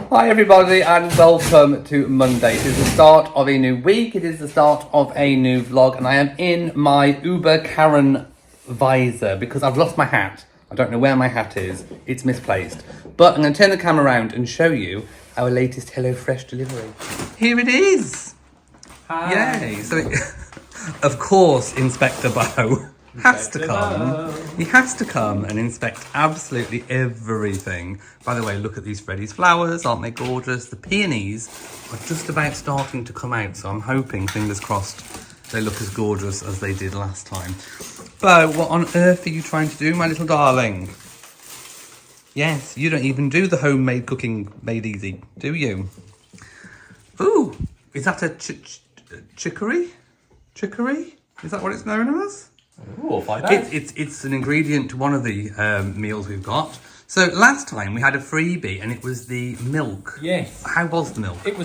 Hi everybody and welcome to Monday. It is the start of a new week, it is the start of a new vlog, and I am in my Uber Karen visor because I've lost my hat. I don't know where my hat is, it's misplaced. But I'm going to turn the camera around and show you our latest HelloFresh delivery. Here it is! Hi. Yay! So, of course, Inspector Bow has to come. He has to come and inspect absolutely everything. By the way, look at these Freddy's flowers, aren't they gorgeous? The peonies are just about starting to come out, so I'm hoping, fingers crossed, they look as gorgeous as they did last time. Bo, what on earth are you trying to do, my little darling? Yes, you don't even do the homemade cooking made easy, do you? Ooh, is that a chicory? Chicory? Is that what it's known as? Ooh, we'll find out. It's an ingredient to one of the meals we've got. So last time we had a freebie and it was the milk. Yes. How was the milk? It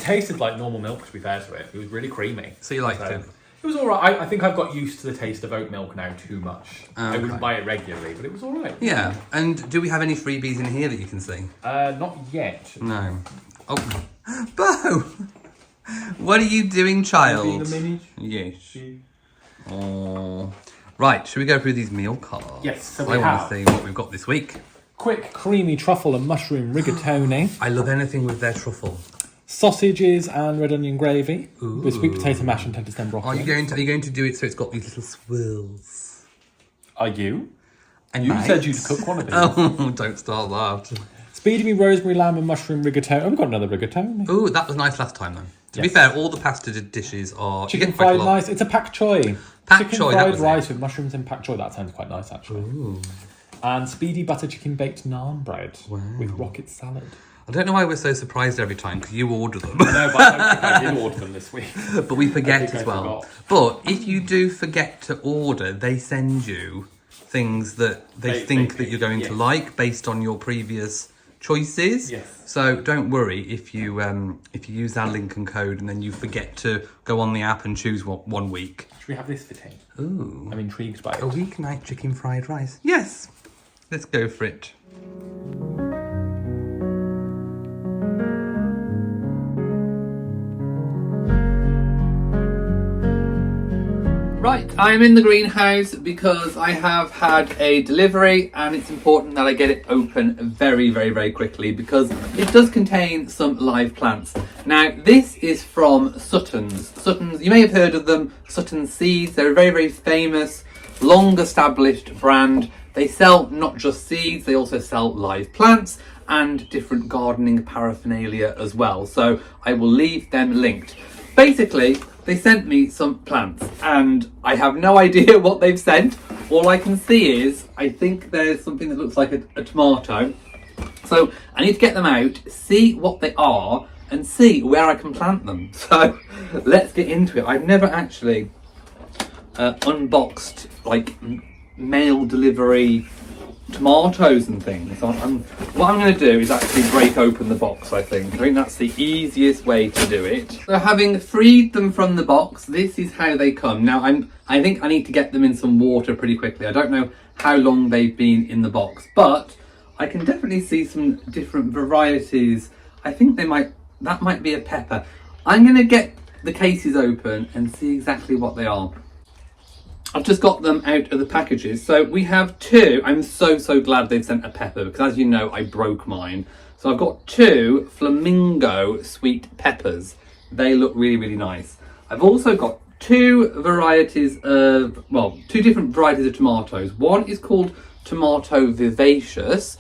tasted like normal milk, to be fair to it. It was really creamy. So you liked it? It was all right. I think I've got used to the taste of oat milk now too much. I wouldn't buy it regularly, but it was all right. Yeah. And do we have any freebies in here that you can see? Not yet. No. Oh, Bo! What are you doing, child? Being a mini. Yes. Oh. Right, should we go through these meal cards? Yes, so I want to see what we've got this week. Quick, creamy truffle and mushroom rigatoni. I love anything with their truffle. Sausages and red onion gravy. Ooh. With sweet potato mash and 10 to 10 broccoli. Are you going to do it so it's got these little swirls? Are you? And you said you'd cook one of these. Oh, don't start that. Speedy me rosemary lamb and mushroom rigatoni. Oh, we've got another rigatoni. Ooh, that was nice last time though. To be fair, all the pasta dishes are... Chicken fried rice. It's a pak choi. Pak chicken choi, fried rice with mushrooms and pak choi. That sounds quite nice, actually. Ooh. And speedy butter chicken baked naan bread with rocket salad. I don't know why we're so surprised every time, because you order them. No, but I don't think I did order them this week. But we forget as well. But if you do forget to order, they send you things that they think that you're going to like based on your previous choices. Yes. So don't worry if you use that link and code and then you forget to go on the app and choose one week. Should we have this for tea? Ooh. I'm intrigued by it. A weeknight chicken fried rice. Yes. Let's go for it. Right, I'm in the greenhouse because I have had a delivery and it's important that I get it open very, very, very quickly because it does contain some live plants. Now, this is from Suttons. Suttons, you may have heard of them, Suttons Seeds. They're a very, very famous, long-established brand. They sell not just seeds, they also sell live plants and different gardening paraphernalia as well. So I will leave them linked. Basically, they sent me some plants and I have no idea what they've sent. All I can see is, I think there's something that looks like a tomato. So I need to get them out, see what they are and see where I can plant them. So let's get into it. I've never actually unboxed like mail delivery tomatoes and things. So what I'm going to do is actually break open the box. I think that's the easiest way to do it. So having freed them from the box, this is how they come. Now I think I need to get them in some water pretty quickly. I don't know how long they've been in the box, but I can definitely see some different varieties. I think that might be a pepper. I'm going to get the cases open and see exactly what they are. I've just got them out of the packages. So we have two. I'm so glad they've sent a pepper because, as you know, I broke mine. So I've got two flamingo sweet peppers. They look really, really nice. I've also got two different varieties of tomatoes. One is called Tomato Vivacious.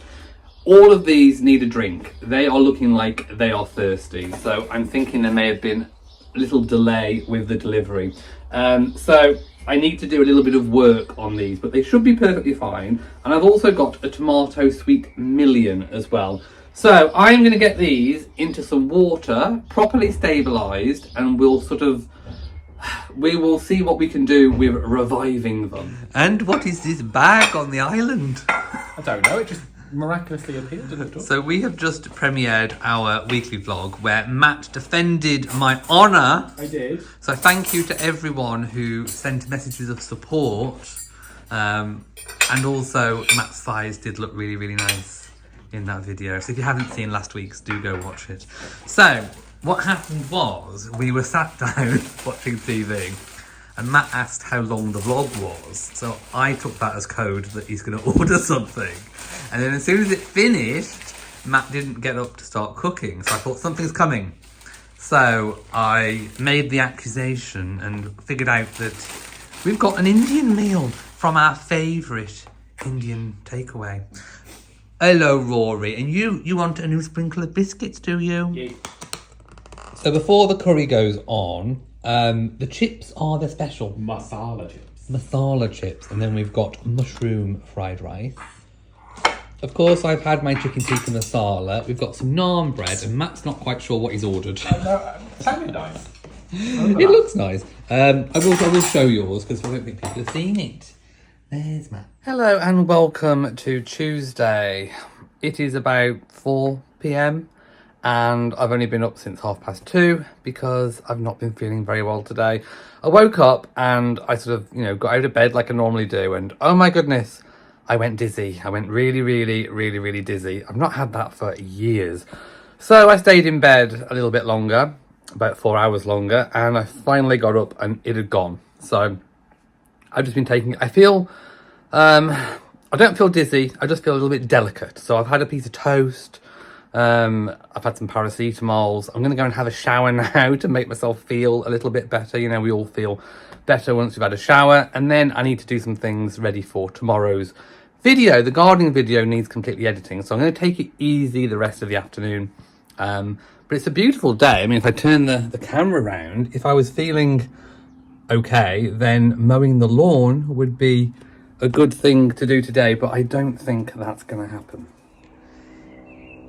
All of these need a drink. They are looking like they are thirsty. So I'm thinking there may have been a little delay with the delivery. So I need to do a little bit of work on these, but they should be perfectly fine. And I've also got a tomato sweet million as well. So I'm going to get these into some water, properly stabilised, and we will see what we can do with reviving them. And what is this bag on the island? I don't know, it just miraculously appeared in the door. So we have just premiered our weekly vlog where Matt defended my honour. I did. So thank you to everyone who sent messages of support. And also Matt's thighs did look really, really nice. in that video. So if you haven't seen last week's, do go watch it. So what happened was we were sat down watching TV and Matt asked how long the vlog was. So I took that as code that he's going to order something. And then as soon as it finished, Matt didn't get up to start cooking. So I thought something's coming. So I made the accusation and figured out that we've got an Indian meal from our favourite Indian takeaway. Hello, Rory. And you want a new sprinkle of biscuits, do you? Yeah. So before the curry goes on, the chips are the special. Masala chips. Masala chips. And then we've got mushroom fried rice. Of course, I've had my chicken tikka masala. We've got some naan bread, and Matt's not quite sure what he's ordered. Sounded nice. It looks nice. I will show yours because I don't think people have seen it. There's Matt. Hello and welcome to Tuesday. It is about 4 p.m. and I've only been up since 2:30 because I've not been feeling very well today. I woke up and I sort of, got out of bed like I normally do, and oh my goodness, I went dizzy. I went really dizzy. I've not had that for years. So I stayed in bed a little bit longer, about 4 hours longer, and I finally got up and it had gone. So I've just been taking, I don't feel dizzy, I just feel a little bit delicate. So I've had a piece of toast, I've had some paracetamols. I'm gonna go and have a shower now to make myself feel a little bit better. We all feel better once we've had a shower. And then I need to do some things ready for tomorrow's video. The gardening video needs completely editing, so I'm going to take it easy the rest of the afternoon. But it's a beautiful day. I mean, if I turn the camera around, if I was feeling okay, then mowing the lawn would be a good thing to do today, but I don't think that's going to happen.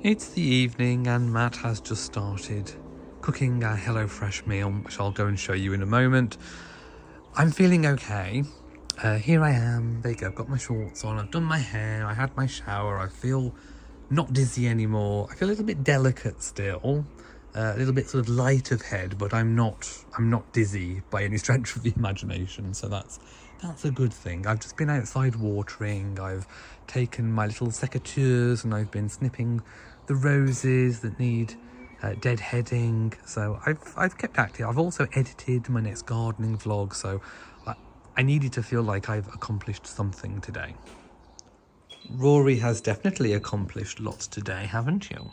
It's the evening and Matt has just started cooking our HelloFresh meal, which I'll go and show you in a moment. I'm feeling okay. Here I am, there you go, I've got my shorts on, I've done my hair, I had my shower, I feel not dizzy anymore. I feel a little bit delicate still, a little bit sort of light of head, but I'm not dizzy by any stretch of the imagination, so that's a good thing. I've just been outside watering, I've taken my little secateurs and I've been snipping the roses that need deadheading, so I've kept active. I've also edited my next gardening vlog, so I needed to feel like I've accomplished something today. Rory has definitely accomplished lots today, haven't you?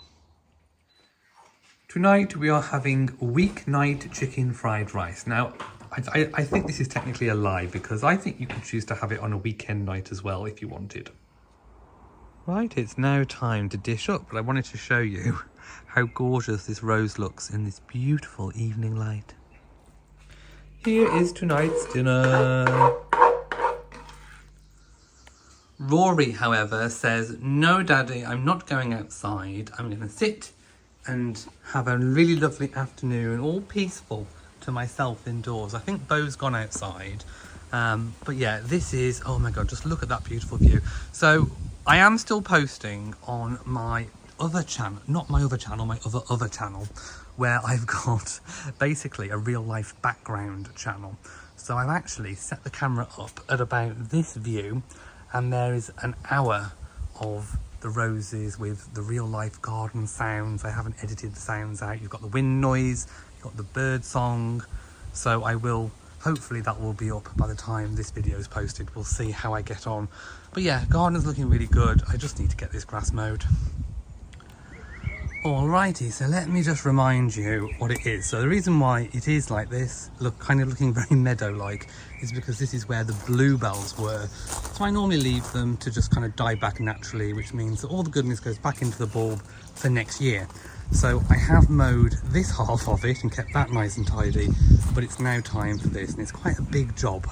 Tonight we are having weeknight chicken fried rice. Now, I think this is technically a lie because I think you could choose to have it on a weekend night as well if you wanted. Right, it's now time to dish up, but I wanted to show you how gorgeous this rose looks in this beautiful evening light. Here is tonight's dinner. Rory, however, says, no, Daddy, I'm not going outside. I'm going to sit and have a really lovely afternoon, all peaceful to myself indoors. I think Bo's gone outside. But yeah, this is, oh my God, just look at that beautiful view. So I am still posting on my other channel, not my other channel, my other channel, where I've got basically a real life background channel. So I've actually set the camera up at about this view, and there is an hour of the roses with the real life garden sounds. I haven't edited the sounds out. You've got the wind noise, you've got the bird song. So I will, hopefully that will be up by the time this video is posted. We'll see how I get on. But yeah, garden's looking really good. I just need to get this grass mowed. Alrighty, so let me just remind you what it is. So the reason why it is like this, kind of looking very meadow-like, is because this is where the bluebells were. So I normally leave them to just kind of die back naturally, which means that all the goodness goes back into the bulb for next year. So I have mowed this half of it and kept that nice and tidy, but it's now time for this, and it's quite a big job.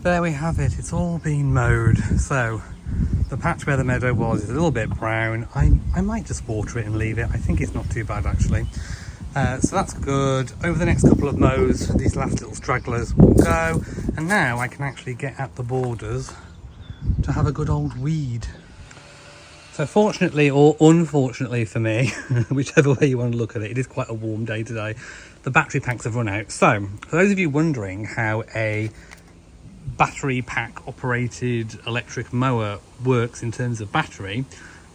There we have it, it's all been mowed. So the patch where the meadow was is a little bit brown. I might just water it and leave it. I think it's not too bad actually. So that's good. Over the next couple of mows, these last little stragglers will go. And now I can actually get at the borders to have a good old weed. So fortunately or unfortunately for me, whichever way you want to look at it, it is quite a warm day today. The battery packs have run out. So for those of you wondering how a battery pack operated electric mower works in terms of battery,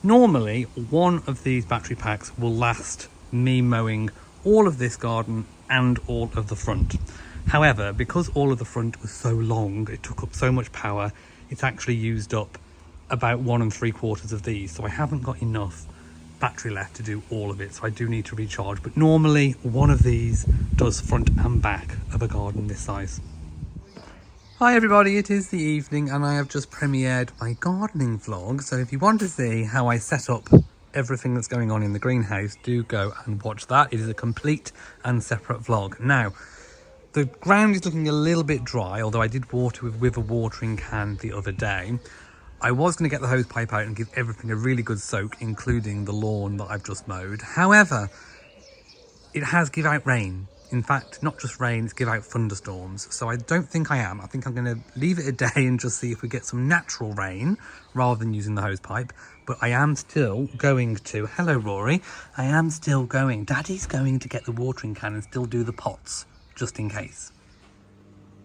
normally one of these battery packs will last me mowing all of this garden and all of the front. However, because all of the front was so long, it took up so much power, it's actually used up about 1 3/4 of these, so I haven't got enough battery left to do all of it, so I do need to recharge. But normally one of these does front and back of a garden this size. Hi everybody, it is the evening and I have just premiered my gardening vlog, so if you want to see how I set up everything that's going on in the greenhouse, do go and watch that. It is a complete and separate vlog. Now, the ground is looking a little bit dry, although I did water with a watering can the other day. I was going to get the hose pipe out and give everything a really good soak, including the lawn that I've just mowed. However, it has give out rain. In fact, not just rain, it's give out thunderstorms. So I don't think I am. I think I'm going to leave it a day and just see if we get some natural rain rather than using the hose pipe. But I am still going to, hello Rory, I am still going, Daddy's going to get the watering can and still do the pots, just in case.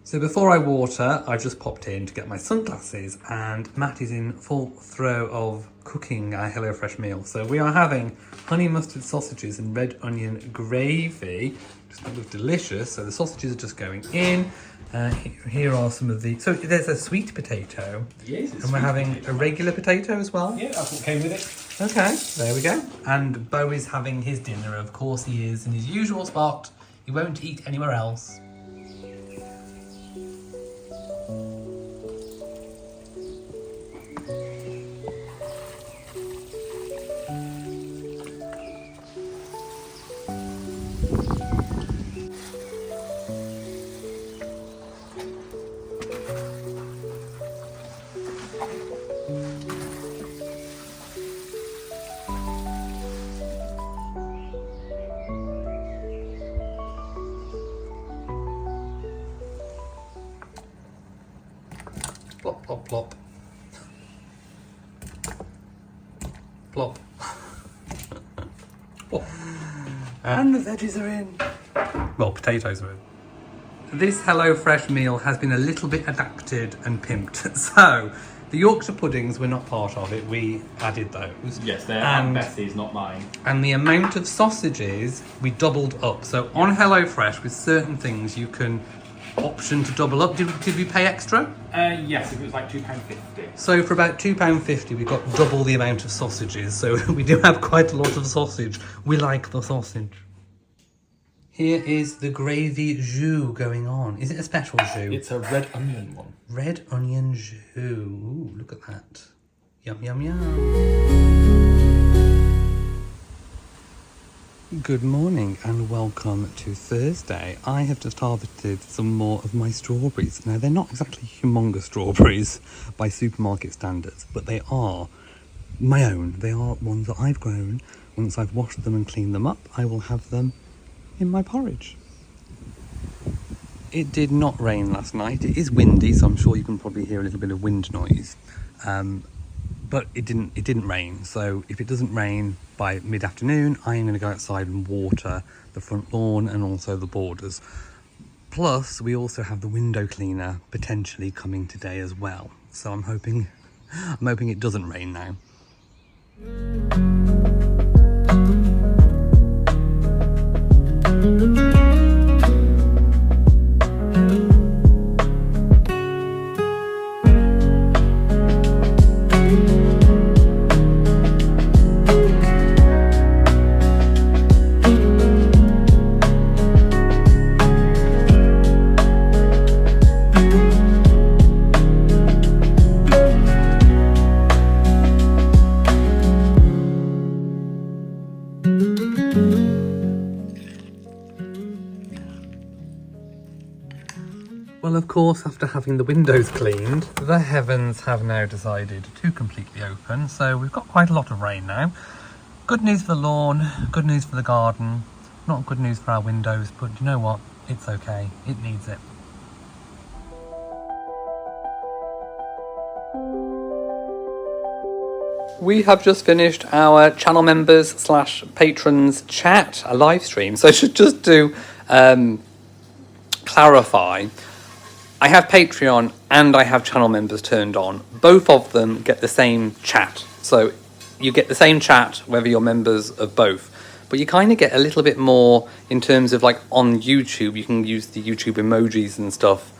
So before I water, I just popped in to get my sunglasses and Matt is in full throw of cooking our HelloFresh meal. So we are having honey mustard sausages and red onion gravy. Just that look delicious. So the sausages are just going in. Here are some of the, so there's a sweet potato. Yes, and we're having a regular potato as well. Yeah, that's what came with it. Okay, there we go. And Bo is having his dinner, of course he is, in his usual spot. He won't eat anywhere else. Plop, plop, plop. Plop. Plop. And the veggies are in. Well, potatoes are in. This HelloFresh meal has been a little bit adapted and pimped. So, the Yorkshire puddings were not part of it. We added those. Yes, they're Aunt Bessie's, not mine. And the amount of sausages, we doubled up. So, on HelloFresh, with certain things, you can option to double up. Did we pay extra? Yes, it was like £2.50. So for about £2.50 we got double the amount of sausages, so we do have quite a lot of sausage. We like the sausage. Here is the gravy jus going on. Is it a special jus? It's a red onion one. Red onion jus. Ooh, look at that. Yum, yum, yum. Good morning and welcome to Thursday. I have just harvested some more of my strawberries. Now, they're not exactly humongous strawberries by supermarket standards, but they are my own. They are ones that I've grown. Once I've washed them and cleaned them up, I will have them in my porridge. It did not rain last night. It is windy, so I'm sure you can probably hear a little bit of wind noise. But it didn't rain. So if it doesn't rain by mid-afternoon, I am going to go outside and water the front lawn and also the borders. Plus, we also have the window cleaner potentially coming today as well. So I'm hoping it doesn't rain now. Well, of course, after having the windows cleaned, the heavens have now decided to completely open. So we've got quite a lot of rain now. Good news for the lawn, good news for the garden. Not good news for our windows, but you know what? It's okay. It needs it. We have just finished our channel members / patrons chat, a live stream. So I should just do clarify. I have Patreon and I have channel members turned on. Both of them get the same chat. So you get the same chat whether you're members of both. But you kind of get a little bit more in terms of like on YouTube. You can use the YouTube emojis and stuff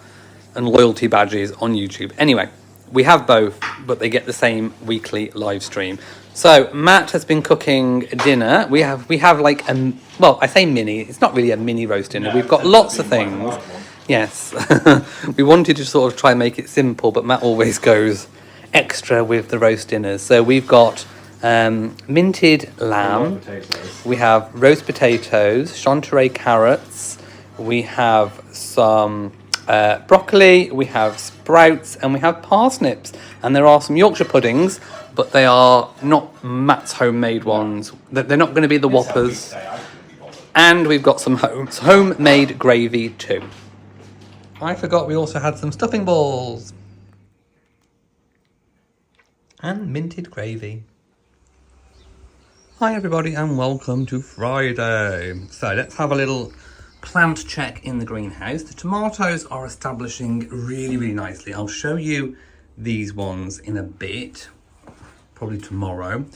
and loyalty badges on YouTube. Anyway, we have both, but they get the same weekly live stream. So Matt has been cooking dinner. We have like well, I say mini. It's not really a mini roast dinner. We've got lots of things. Yes, we wanted to sort of try and make it simple, but Matt always goes extra with the roast dinners. So we've got minted lamb. We have roast potatoes, chanterelle carrots. We have some broccoli, we have sprouts, and we have parsnips. And there are some Yorkshire puddings, but they are not Matt's homemade ones. They're not going to be the Whoppers. And we've got some homemade gravy too. I forgot we also had some stuffing balls. And minted gravy. Hi everybody and welcome to Friday. So let's have a little plant check in the greenhouse. The tomatoes are establishing really, really nicely. I'll show you these ones in a bit, probably tomorrow.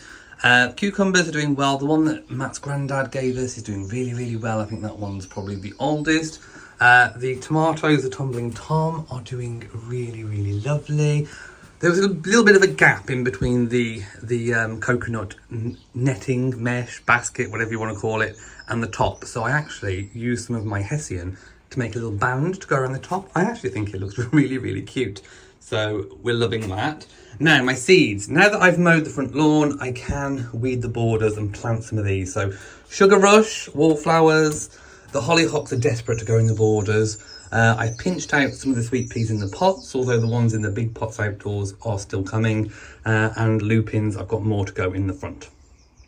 Cucumbers are doing well. The one that Matt's granddad gave us is doing really, really well. I think that one's probably the oldest. The tomatoes, the Tumbling Tom, are doing really, really lovely. There was a little bit of a gap in between the coconut netting, mesh, basket, whatever you want to call it, and the top. So I actually used some of my Hessian to make a little band to go around the top. I actually think it looks really, really cute. So we're loving that. Now, my seeds. Now that I've mowed the front lawn, I can weed the borders and plant some of these. So sugar rush, wallflowers, the hollyhocks are desperate to go in the borders. I pinched out some of the sweet peas in the pots, although the ones in the big pots outdoors are still coming. And lupins, I've got more to go in the front.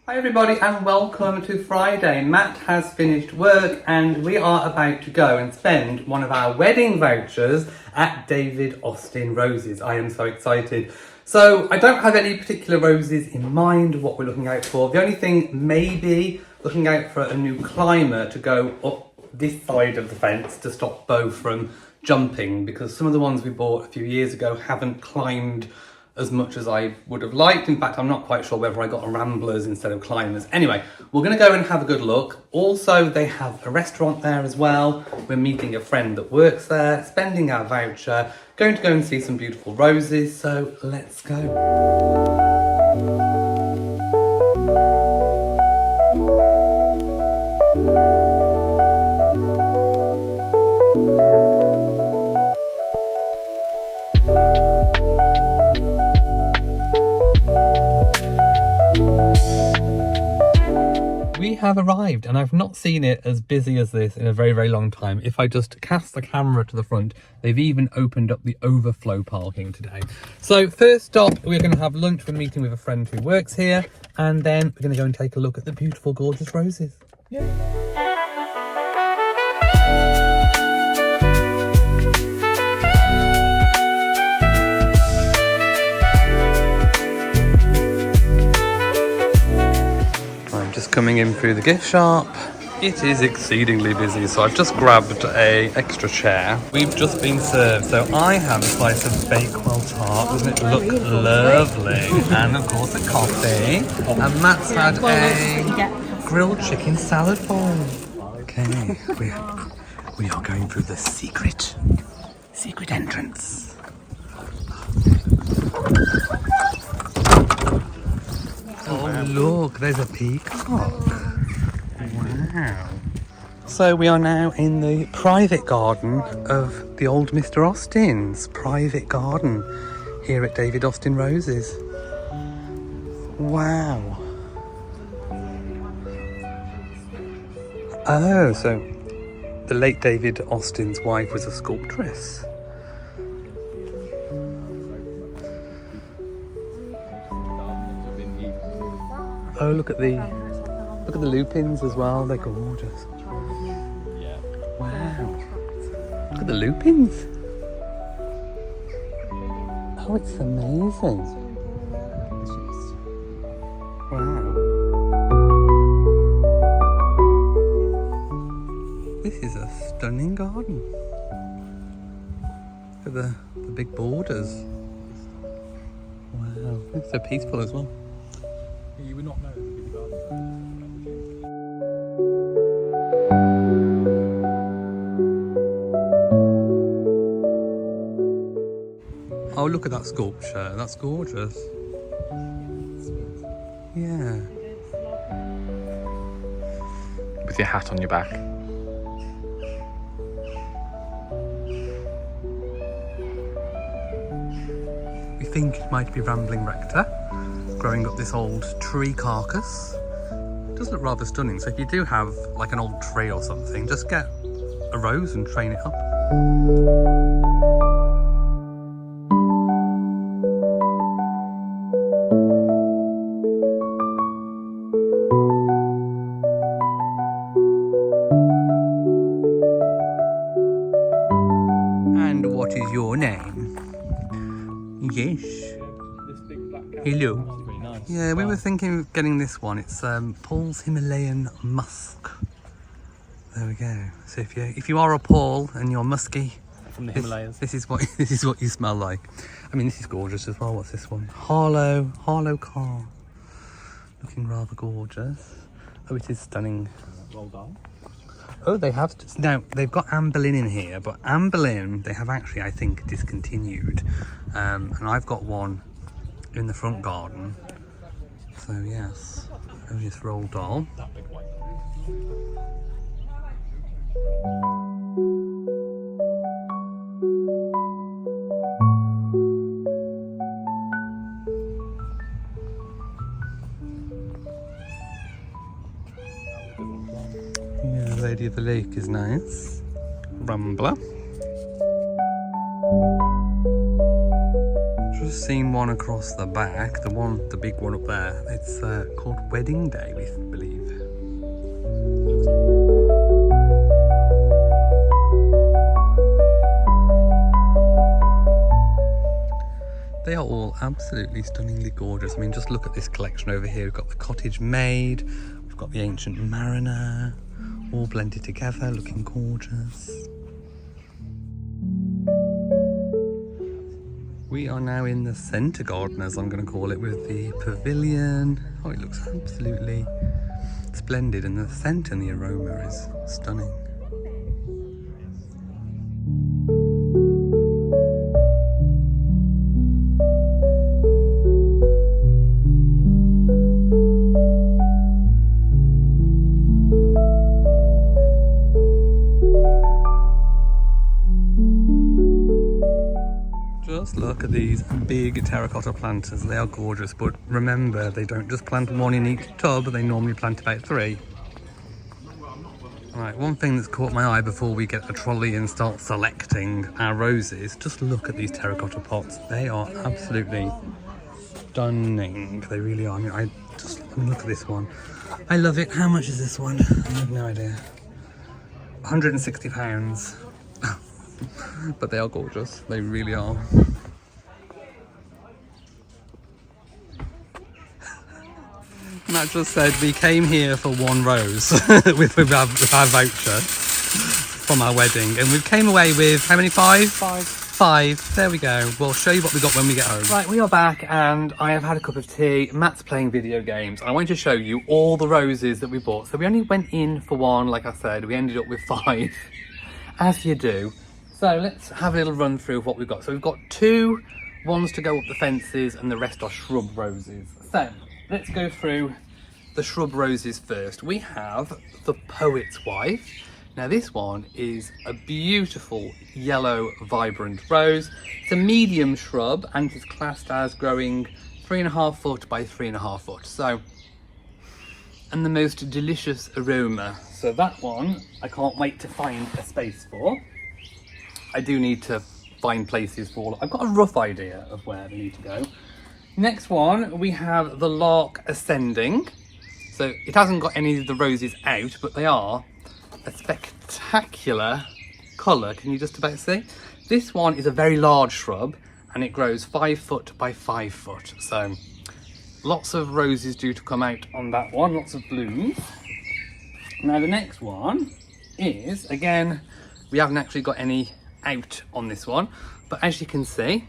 Hi everybody and welcome to Friday. Matt has finished work and we are about to go and spend one of our wedding vouchers at David Austin Roses. I am so excited. So I don't have any particular roses in mind what we're looking out for. The only thing maybe looking out for a new climber to go up this side of the fence to stop Bo from jumping, because some of the ones we bought a few years ago haven't climbed as much as I would have liked. In fact, I'm not quite sure whether I got a ramblers instead of climbers. Anyway, we're going to go and have a good look. Also, they have a restaurant there as well. We're meeting a friend that works there, spending our voucher, going to go and see some beautiful roses. So let's go. We have arrived and I've not seen it as busy as this in a very, very long time. If I just cast the camera to the front, they've even opened up the overflow parking today. So first stop, we're going to have lunch. We're meeting with a friend who works here, and then we're going to go and take a look at the beautiful, gorgeous roses. Yay. Just coming in through the gift shop. It is exceedingly busy, so I've just grabbed a extra chair. We've just been served, so I have a slice of Bakewell tart. Doesn't it look lovely? And of course a coffee. And Matt's had a grilled chicken salad bowl. Okay, we are going through the secret entrance. Oh look, there's a peacock. Wow. So we are now in the private garden of the old Mr. Austin's private garden here at David Austin Roses. Wow. Oh, so the late David Austin's wife was a sculptress. Oh, look at the lupins as well. They're gorgeous. Yeah. Wow. Look at the lupins. Oh, it's amazing. Wow. This is a stunning garden. Look at the big borders. Wow, it's so peaceful as well. You would not know it would be the garden. Oh, look at that sculpture. That's gorgeous. Yeah. With your hat on your back. We think it might be Rambling Rector growing up this old tree carcass. It does look rather stunning. So if you do have like an old tree or something, just get a rose and train it up. And what is your name? Yes. This big black cat. Hello. Really nice. Yeah, we were thinking of getting this one. It's Paul's Himalayan Musk. There we go. So if you are a Paul and you're musky, From the Himalayas. this is what you smell like. I mean, this is gorgeous as well. What's this one? Harlow car. Looking rather gorgeous. Oh, it is stunning. Roll down. Oh, they have now. They've got Anne Boleyn in here, but Anne Boleyn they have actually, I think, discontinued. And I've got one in the front garden. So yes, oh, this roll doll. That big white. Yeah, Lady of the Lake is nice. Rambler. Just seen one across the back. The big one up there. It's called Wedding Day, we believe. They are all absolutely stunningly gorgeous. I mean, just look at this collection over here. We've got the Cottage Maid, we've got the Ancient Mariner, all blended together, looking gorgeous. We are now in the centre garden, as I'm going to call it, with the pavilion. Oh, it looks absolutely splendid, and the scent and the aroma is stunning. Just look at these big terracotta planters. They are gorgeous, but remember, they don't just plant one in each tub, they normally plant about 3. Right, one thing that's caught my eye before we get a trolley and start selecting our roses, just look at these terracotta pots. They are absolutely stunning. They really are. I mean, look at this one. I love it. How much is this one? I have no idea. £160. But they are gorgeous. They really are. Matt just said we came here for 1 rose with our voucher from our wedding, and we came away with how many? 5? 5. There we go. We'll show you what we got when we get home. Right, we are back, and I have had a cup of tea. Matt's playing video games. I want to show you all the roses that we bought. So we only went in for 1, like I said. We ended up with 5, as you do. So let's have a little run through of what we've got. So we've got 2 ones to go up the fences, and the rest are shrub roses. So let's go through the shrub roses first. We have the Poet's Wife. Now this one is a beautiful yellow vibrant rose. It's a medium shrub and it's classed as growing 3.5 foot by 3.5 foot. So, and the most delicious aroma. So that one I can't wait to find a space for. I do need to find places for. I've got a rough idea of where they need to go. Next one, we have the Lark Ascending. So it hasn't got any of the roses out, but they are a spectacular colour. Can you just about see? This one is a very large shrub and it grows 5 foot by 5 foot. So lots of roses due to come out on that one, lots of blooms. Now the next one is, again, we haven't actually got any out on this one, but as you can see,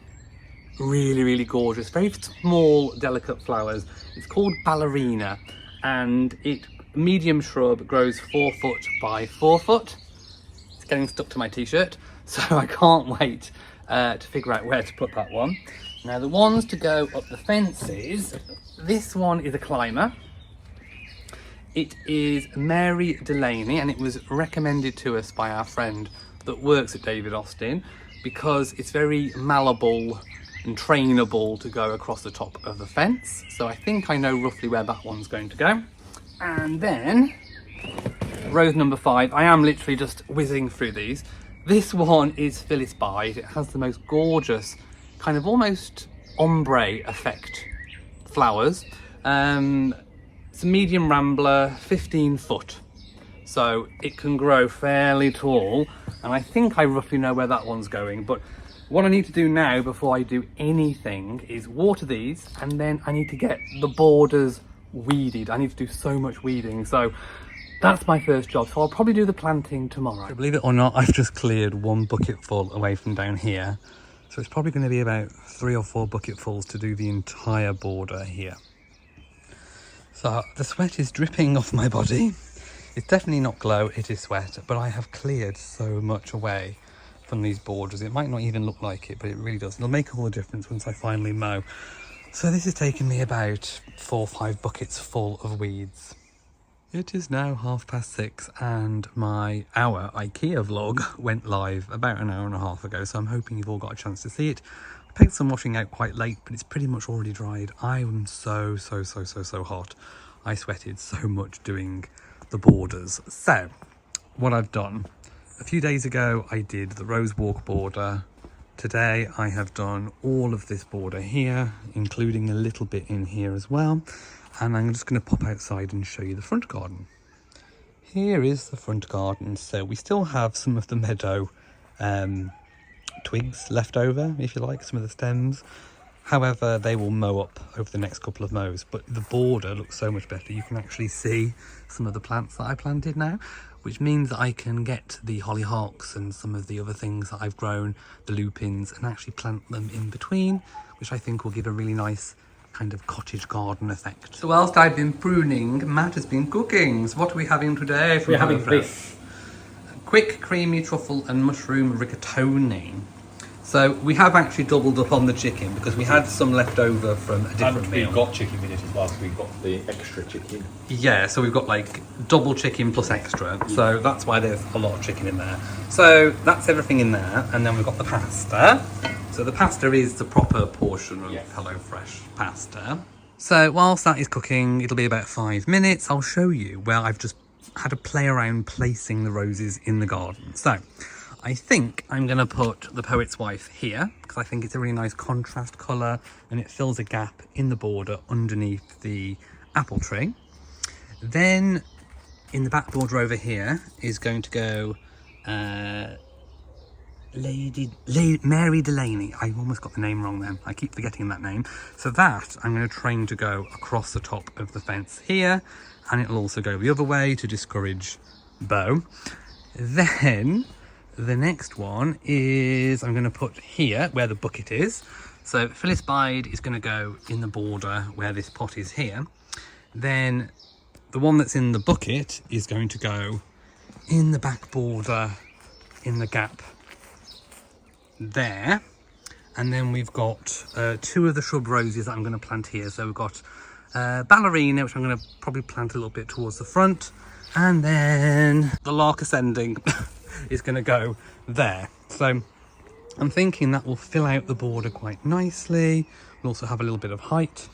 really, really gorgeous, very small, delicate flowers. It's called Ballerina, and medium shrub, grows 4 foot by 4 foot. It's getting stuck to my t-shirt, so I can't wait to figure out where to put that one. Now the ones to go up the fences, this one is a climber. It is Mary Delaney, and it was recommended to us by our friend that works at David Austin because it's very malleable and trainable to go across the top of the fence. So I think I know roughly where that one's going to go. And then rose number 5, I am literally just whizzing through these. This one is Phyllis Bide. It has the most gorgeous kind of almost ombre effect flowers. It's a medium rambler, 15 foot. So it can grow fairly tall, and I think I roughly know where that one's going. But what I need to do now before I do anything is water these, and then I need to get the borders weeded. I need to do so much weeding. So that's my first job. So I'll probably do the planting tomorrow. Believe it or not, I've just cleared 1 bucket full away from down here. So it's probably going to be about 3 or 4 bucketfuls to do the entire border here. So the sweat is dripping off my body. It's definitely not glow, it is sweat, but I have cleared so much away from these borders. It might not even look like it, but it really does. It'll make all the difference once I finally mow. So this has taken me about 4 or 5 buckets full of weeds. It is now 6:30 and our IKEA vlog went live about an hour and a half ago, so I'm hoping you've all got a chance to see it. I picked some washing out quite late, but it's pretty much already dried. I am so hot. I sweated so much doing the borders. So what I've done, a few days ago I did the rose walk border. Today I have done all of this border here, including a little bit in here as well. And I'm just going to pop outside and show you the front garden. Here is the front garden. So we still have some of the meadow twigs left over, if you like, some of the stems. However, they will mow up over the next couple of mows, but the border looks so much better. You can actually see some of the plants that I planted now, which means that I can get the hollyhocks and some of the other things that I've grown, the lupins, and actually plant them in between, which I think will give a really nice kind of cottage garden effect. So whilst I've been pruning, Matt has been cooking. So what are we having today? We're having this. Quick creamy truffle and mushroom rigatoni. So we have actually doubled up on the chicken because we had some left over from a different meal. We've got chicken with it as well, so we've got the extra chicken. Yeah, so we've got like double chicken plus extra. Yeah. So that's why there's a lot of chicken in there. So that's everything in there. And then we've got the pasta. So the pasta is the proper portion of HelloFresh pasta. So whilst that is cooking, it'll be about 5 minutes. I'll show you where I've just had to play around placing the roses in the garden. So I think I'm going to put the Poet's Wife here because I think it's a really nice contrast colour and it fills a gap in the border underneath the apple tree. Then in the back border over here is going to go Mary Delaney. I almost got the name wrong then. I keep forgetting that name. So that I'm going to train to go across the top of the fence here, and it'll also go the other way to discourage Beau. Then the next one is I'm going to put here where the bucket is. So Phyllis Bide is going to go in the border where this pot is here. Then the one that's in the bucket is going to go in the back border in the gap there. And then we've got 2 of the shrub roses that I'm going to plant here. So we've got Ballerina, which I'm going to probably plant a little bit towards the front, and then the Lark Ascending is going to go there. So I'm thinking that will fill out the border quite nicely. We'll also have a little bit of height.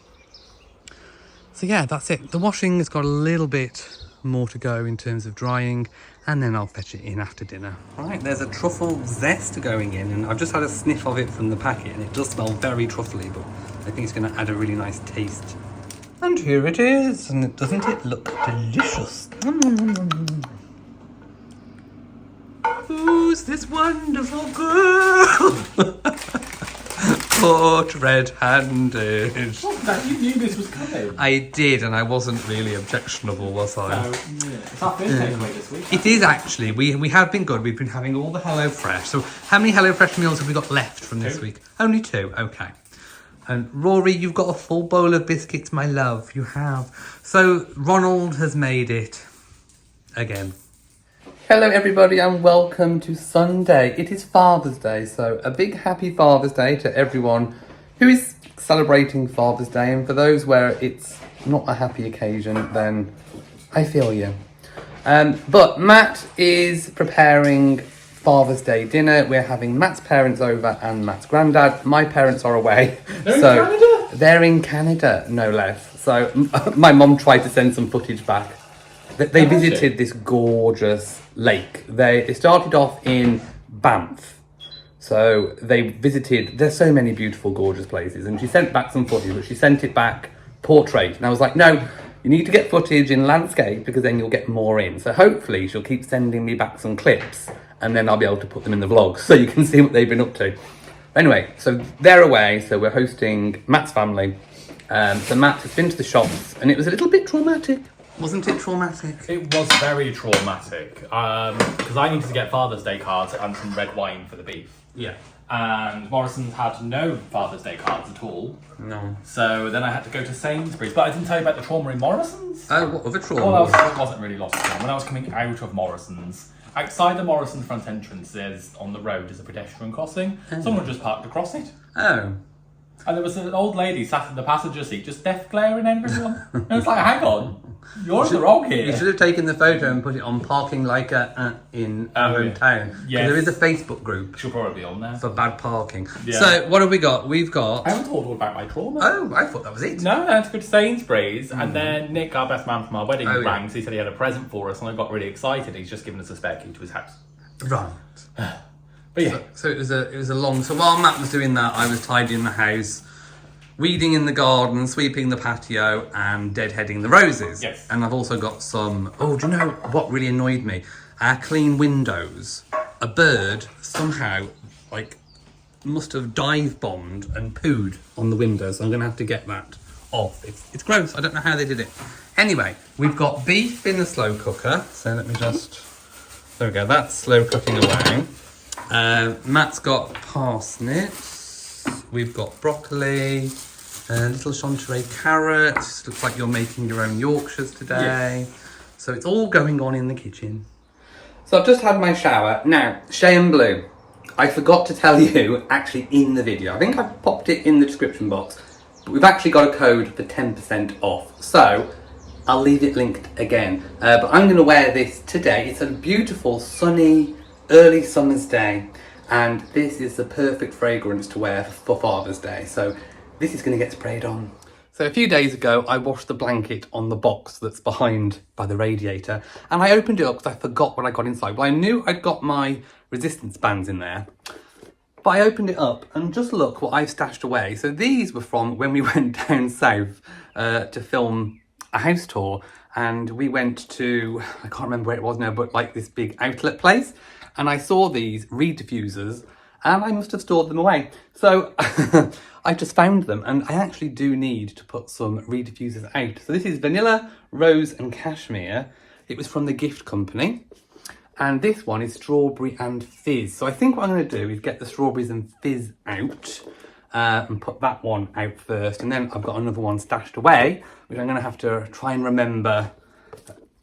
So yeah, that's it. The washing has got a little bit more to go in terms of drying, and then I'll fetch it in after dinner. Right, there's a truffle zest going in, and I've just had a sniff of it from the packet, and it does smell very truffly, but I think it's going to add a really nice taste. And here it is, and doesn't it look delicious? Who's this wonderful girl? Caught red-handed. You knew this was coming. I did, and I wasn't really objectionable, was I? So, it's our first takeaway this week. It is actually. We have been good. We've been having all the HelloFresh. So how many HelloFresh meals have we got left from this week? Only 2. Okay. And Rory, you've got a full bowl of biscuits, my love. You have. So Ronald has made it again. Hello everybody and welcome to Sunday. It is Father's Day, so a big happy Father's Day to everyone who is celebrating Father's Day, and for those where it's not a happy occasion, then I feel you. But Matt is preparing Father's Day dinner. We're having Matt's parents over and Matt's granddad. My parents are away. They're in Canada? They're in Canada, no less. So my mum tried to send some footage back. They visited this gorgeous lake. They started off in Banff. So they visited, there's so many beautiful, gorgeous places. And she sent back some footage, but she sent it back portrait. And I was like, no, you need to get footage in landscape because then you'll get more in. So hopefully she'll keep sending me back some clips and then I'll be able to put them in the vlog so you can see what they've been up to. Anyway, so they're away. So we're hosting Matt's family. So Matt has been to the shops and it was a little bit traumatic. Wasn't it traumatic? It was very traumatic. Because I needed to get Father's Day cards and some red wine for the beef. Yeah. And Morrison's had no Father's Day cards at all. No. So then I had to go to Sainsbury's. But I didn't tell you about the trauma in Morrison's. Oh, what other trauma? Well, it wasn't really lots of trauma. When I was coming out of Morrison's, outside the Morrison's front entrance, there's on the road is a pedestrian crossing. Someone just parked across it. Oh. And there was an old lady sat in the passenger seat, just death glaring at everyone. And it's like, hang on, you're in the wrong here. You should have taken the photo and put it on Parking Like in our own town. Yes. There is a Facebook group She'll probably be on there. for bad parking. Yeah. So what have we got? We've got... I haven't told all about my trauma. Oh, I thought that was it. No, I had to go to Sainsbury's, and then Nick, our best man from our wedding, Oh, rang, yeah. so he said he had a present for us, and I got really excited. He's just given us a spare key to his house. Right. But yeah. So it was a long... So while Matt was doing that, I was tidying the house, weeding in the garden, sweeping the patio, and deadheading the roses. Yes. And I've also got some... Oh, do you know what really annoyed me? Our clean windows. A bird somehow, must have dive-bombed and pooed on the windows. So I'm going to have to get that off. It's gross. I don't know how they did it. Anyway, we've got beef in the slow cooker. So let me just... There we go. That's slow cooking away. Matt's got parsnips. We've got broccoli, little chanterelle carrots. Looks like you're making your own Yorkshires today. Yes. So it's all going on in the kitchen. So I've just had my shower. Now, Shay and Blue, I forgot to tell you actually in the video. I think I've popped it in the description box. But we've actually got a code for 10% off. So I'll leave it linked again. But I'm going to wear this today. It's a beautiful, sunny, early summer's day. And this is the perfect fragrance to wear for Father's Day. So this is going to get sprayed on. So a few days ago, I washed the blanket on the box that's behind by the radiator. And I opened it up because I forgot what I got inside. Well, I knew I'd got my resistance bands in there. But I opened it up and just look what I've stashed away. So these were from when we went down south to film a house tour. And we went to, I can't remember where it was now, but like this big outlet place. And I saw these reed diffusers and I must have stored them away. So I just found them and I actually do need to put some reed diffusers out. So this is vanilla, rose and cashmere. It was from the gift company. And this one is strawberry and fizz. So I think what I'm going to do is get the strawberries and fizz out and put that one out first. And then I've got another one stashed away, which I'm going to have to try and remember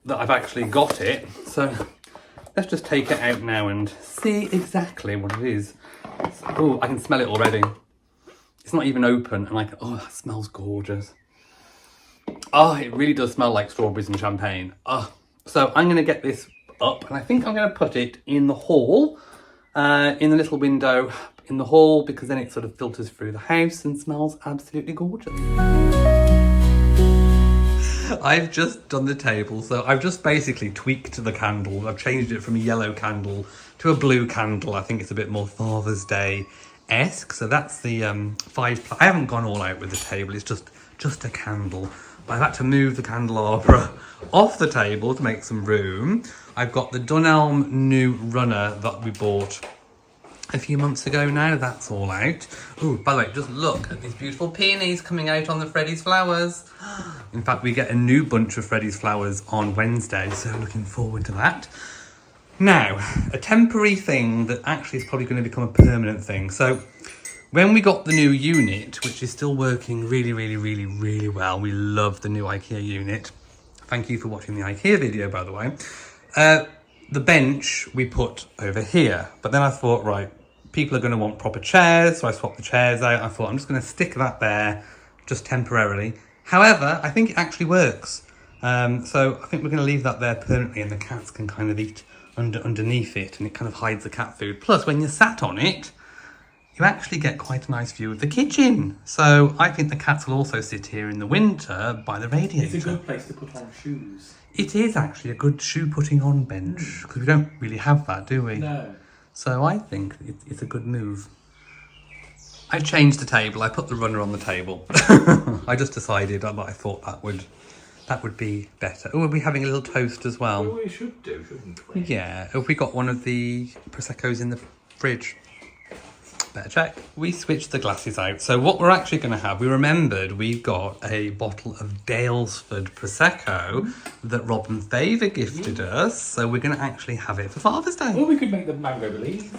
that I've actually got it. So let's just take it out now and see exactly what it is. Oh, I can smell it already. It's not even open and oh, that smells gorgeous. Oh, it really does smell like strawberries and champagne. Oh, so I'm going to get this up and I think I'm going to put it in the hall, in the little window in the hall, because then it sort of filters through the house and smells absolutely gorgeous. I've just done the table, so I've just basically tweaked the candle. I've changed it from a yellow candle to a blue candle. I think it's a bit more Father's Day-esque. So that's the I haven't gone all out with the table. It's just a candle. I've had to move the candelabra off the table to make some room. I've got the Dunelm new runner that we bought a few months ago now. That's all out. Oh, by the way, just look at these beautiful peonies coming out on the Freddy's flowers. In fact, we get a new bunch of Freddy's flowers on Wednesday, so looking forward to that. Now, a temporary thing that actually is probably going to become a permanent thing. So, when we got the new unit, which is still working really, really, really, really well, we love the new IKEA unit. Thank you for watching the IKEA video, by the way. The bench we put over here, but then I thought, right, people are going to want proper chairs, so I swapped the chairs out. I thought I'm just going to stick that there just temporarily. However, I think it actually works. So I think we're going to leave that there permanently, and the cats can kind of eat underneath it, and it kind of hides the cat food. Plus, when you're sat on it, you actually get quite a nice view of the kitchen. So I think the cats will also sit here in the winter by the radiator. It's a good place to put on shoes. It is actually a good shoe putting on bench, because we don't really have that, do we? No. So I think it's a good move. I changed the table. I put the runner on the table. I just decided that I thought that would be better. Oh, we'll be having a little toast as well. Well, we should do, shouldn't we? Yeah. Have we got one of the Prosecco's in the fridge? Better check. We switched the glasses out. So what we're actually going to have, we remembered we've got a bottle of Dalesford Prosecco that Robin Favor gifted us. So we're going to actually have it for Father's Day. Well, we could make the mango believe.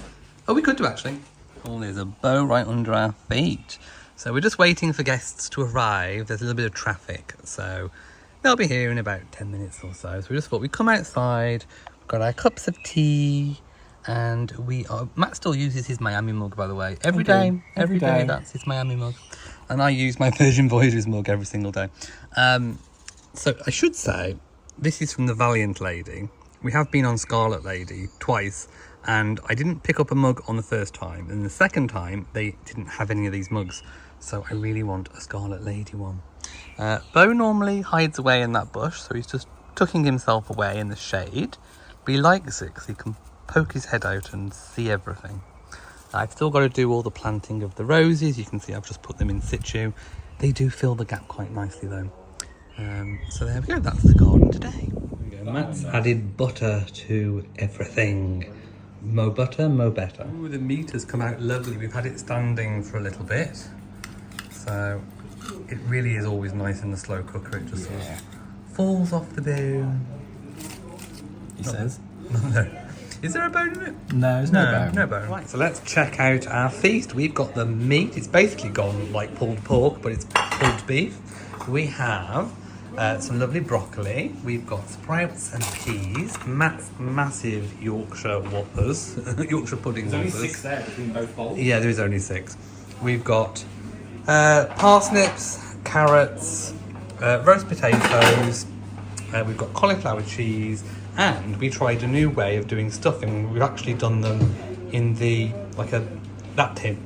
Oh, we could do actually. Oh, there's a bow right under our feet. So we're just waiting for guests to arrive. There's a little bit of traffic. So they'll be here in about 10 minutes or so. So we just thought we'd come outside. We've got our cups of tea. And Matt still uses his Miami mug, by the way. Every day, that's his Miami mug. And I use my Persian Voyagers mug every single day. So I should say, this is from the Valiant Lady. We have been on Scarlet Lady twice, and I didn't pick up a mug on the first time. And the second time, they didn't have any of these mugs. So I really want a Scarlet Lady one. Bo normally hides away in that bush, so he's just tucking himself away in the shade. But he likes it because he can poke his head out and see everything. I've still got to do all the planting of the roses. You can see I've just put them in situ. They do fill the gap quite nicely though. So there we go, that's the garden today. Matt's added butter to everything. Mo butter, mo better. Ooh, the meat has come out lovely. We've had it standing for a little bit. So it really is always nice in the slow cooker. It just sort of falls off the bone. He says. No. Is there a bone in it? No, there's no bone. No bone. Right, so let's check out our feast. We've got the meat. It's basically gone like pulled pork, but it's pulled beef. We have some lovely broccoli. We've got sprouts and peas. Matt's massive Yorkshire Whoppers. Yorkshire pudding There's Whoppers. only 6 there between both bowls. Yeah, there is only 6. We've got parsnips, carrots, roast potatoes. We've got cauliflower cheese. And we tried a new way of doing stuffing. We've actually done them in that tin,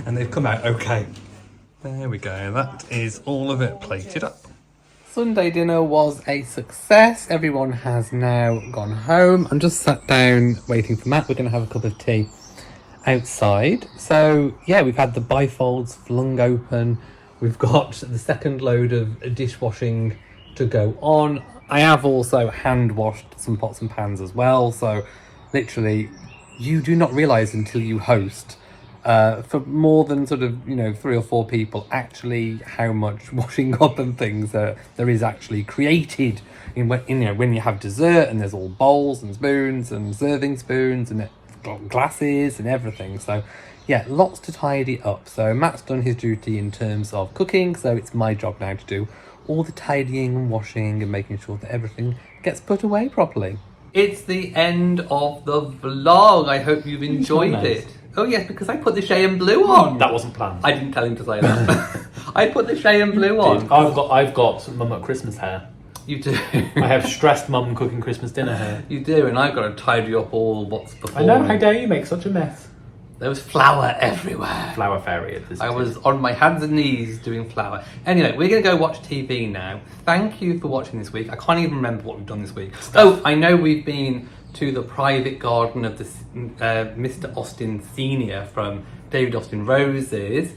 and they've come out okay. There we go. That is all of it plated up. Sunday dinner was a success. Everyone has now gone home. I'm just sat down waiting for Matt. We're going to have a cup of tea outside. So yeah, we've had the bifolds flung open. We've got the second load of dishwashing to go on. I have also hand washed some pots and pans as well, so literally you do not realise until you host for more than sort of 3 or 4 people actually how much washing up and things there is actually created when you have dessert, and there's all bowls and spoons and serving spoons and glasses and everything. So yeah, lots to tidy up. So Matt's done his duty in terms of cooking, so it's my job now to do all the tidying and washing and making sure that everything gets put away properly. It's the end of the vlog. I hope you've enjoyed it. Oh yes, because I put the Shay and Blue on. That wasn't planned. I didn't tell him to say that. I put the Shay and Blue on. I've got Mum at Christmas hair. You do. I have stressed Mum cooking Christmas dinner hair. You do, and I've got to tidy up all what's before. I know, how dare you make such a mess. There was flour everywhere. Flour fairy at this I was on my hands and knees doing flour. Anyway, we're going to go watch TV now. Thank you for watching this week. I can't even remember what we've done this week. Oh, I know we've been to the private garden of the Mr. Austin Snr from David Austin Roses.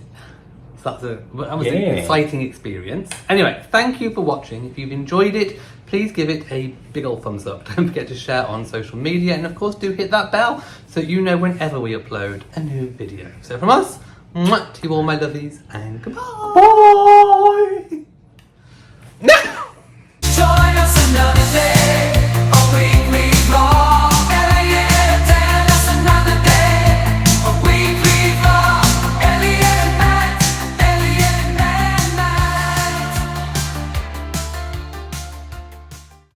That was an exciting experience. Anyway, thank you for watching. If you've enjoyed it, please give it a big old thumbs up. Don't forget to share on social media, and of course do hit that bell so you know whenever we upload a new video. So from us, mwah, to you all my lovies, and goodbye. Bye.